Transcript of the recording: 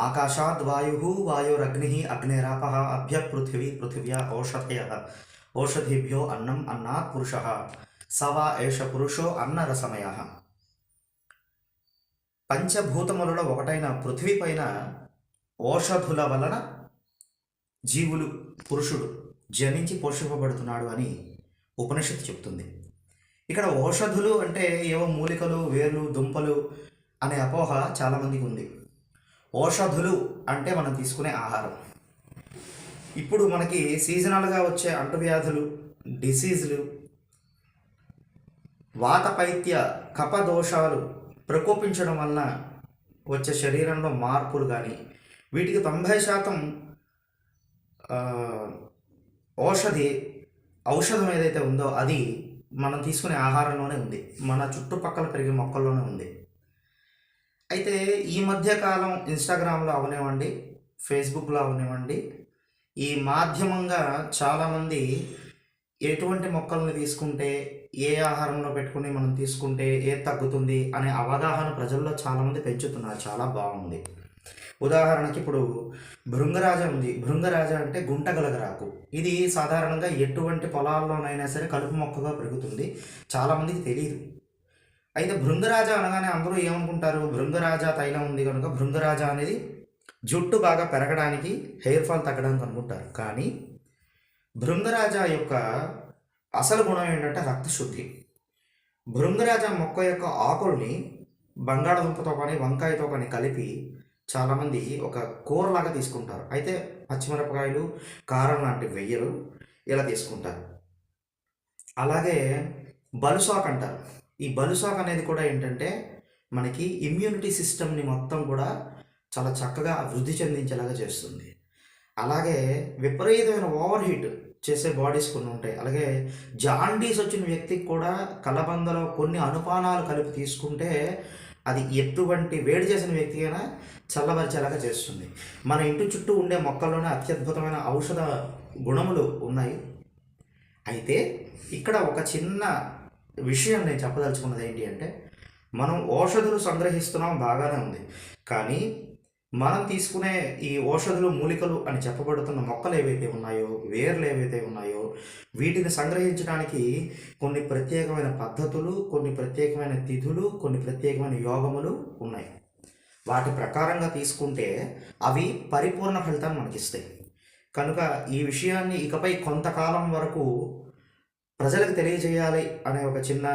ఆకాశాద్వాయు వాయురగ్ని అగ్నిరాప అభ్య పృథివీ పృథివ్యా ఓషధయ ఓషధిభ్యో అన్నం అన్నాత్ పురుష సవా ఏష పురుషో అన్నరసమయ. పంచభూతములలో ఒకటైన పృథివీ పైన ఓషధుల వలన జీవులు పురుషుడు జనించి పోషింపబడుతున్నాడు అని ఉపనిషత్తు చెప్తుంది. ఇక్కడ ఓషధులు అంటే ఏవో మూలికలు, వేర్లు, దుంపలు అనే అపోహ చాలామందికి ఉంది. ఓషధులు అంటే మనం తీసుకునే ఆహారం. ఇప్పుడు మనకి సీజనల్గా వచ్చే అంటువ్యాధులు, డిసీజులు, వాతపైత్య కపదోషాలు ప్రకోపించడం వలన వచ్చే శరీరంలో మార్పులు కానీ వీటికి 90% ఔషధం ఏదైతే ఉందో అది మనం తీసుకునే ఆహారంలోనే ఉంది, మన చుట్టుపక్కల పెరిగే మొక్కల్లోనే ఉంది. అయితే ఈ మధ్యకాలం ఇన్స్టాగ్రామ్లో అవనివ్వండి, ఫేస్బుక్లో అవనివ్వండి, ఈ మాధ్యమంగా చాలామంది ఎటువంటి మొక్కల్ని తీసుకుంటే ఏ ఆహారంలో పెట్టుకుని మనం తీసుకుంటే ఏది తగ్గుతుంది అనే అవగాహన ప్రజల్లో చాలామంది పెంచుతున్నారు. చాలా బాగుంది. ఉదాహరణకి ఇప్పుడు భృంగరాజ ఉంది. భృంగరాజ అంటే గుంటగలగరాకు. ఇది సాధారణంగా ఎటువంటి పొలాల్లోనైనా సరే కలుపు మొక్కగా పెరుగుతుంది. చాలామందికి తెలియదు. అయితే భృంగరాజ అనగానే అందరూ ఏమనుకుంటారు, భృంగరాజ తైలం ఉంది కనుక భృంగరాజ అనేది జుట్టు బాగా పెరగడానికి, హెయిర్ ఫాల్ తగ్గడానికి అనుకుంటారు. కానీ భృంగరాజ యొక్క అసలు గుణం ఏంటంటే రక్తశుద్ధి. భృంగరాజ మొక్క యొక్క ఆకుల్ని బంగాళదుంపతో కానీ వంకాయతో కానీ కలిపి చాలామంది ఒక కూరలాగా తీసుకుంటారు. అయితే పచ్చిమిరపకాయలు, కారం లాంటివి వెయ్యరు, ఇలా తీసుకుంటారు. అలాగే బలుసాక్ అంటారు. ఈ బలుసాక్ అనేది కూడా ఏంటంటే మనకి ఇమ్యూనిటీ సిస్టమ్ని మొత్తం కూడా చాలా చక్కగా వృద్ధి చెందించేలాగా చేస్తుంది. అలాగే విపరీతమైన ఓవర్ హీట్ చేసే బాడీస్ కొన్ని ఉంటాయి. అలాగే జాండీస్ వచ్చిన వ్యక్తికి కూడా కలబందలో కొన్ని అనుపానాలు కలిపి తీసుకుంటే అది ఎటువంటి వేడి చేసిన వ్యక్తి అయినా చల్లబరిచేలాగా చేస్తుంది. మన ఇంటి చుట్టూ ఉండే మొక్కల్లోనే అత్యద్భుతమైన ఔషధ గుణములు ఉన్నాయి. అయితే ఇక్కడ ఒక చిన్న విషయం నేను చెప్పదలుచుకున్నది ఏంటి అంటే, మనం ఔషధులు సంగ్రహిస్తున్నాం, బాగానే ఉంది. కానీ మనం తీసుకునే ఈ ఔషధులు, మూలికలు అని చెప్పబడుతున్న మొక్కలు ఏవైతే ఉన్నాయో, వేర్లు ఏవైతే ఉన్నాయో, వీటిని సంగ్రహించడానికి కొన్ని ప్రత్యేకమైన పద్ధతులు, కొన్ని ప్రత్యేకమైన తిథులు, కొన్ని ప్రత్యేకమైన యోగములు ఉన్నాయి. వాటి ప్రకారంగా తీసుకుంటే అవి పరిపూర్ణ ఫలితాన్ని మనకిస్తాయి. కనుక ఈ విషయాన్ని ఇకపై కొంతకాలం వరకు ప్రజలకు తెలియజేయాలి అనే ఒక చిన్న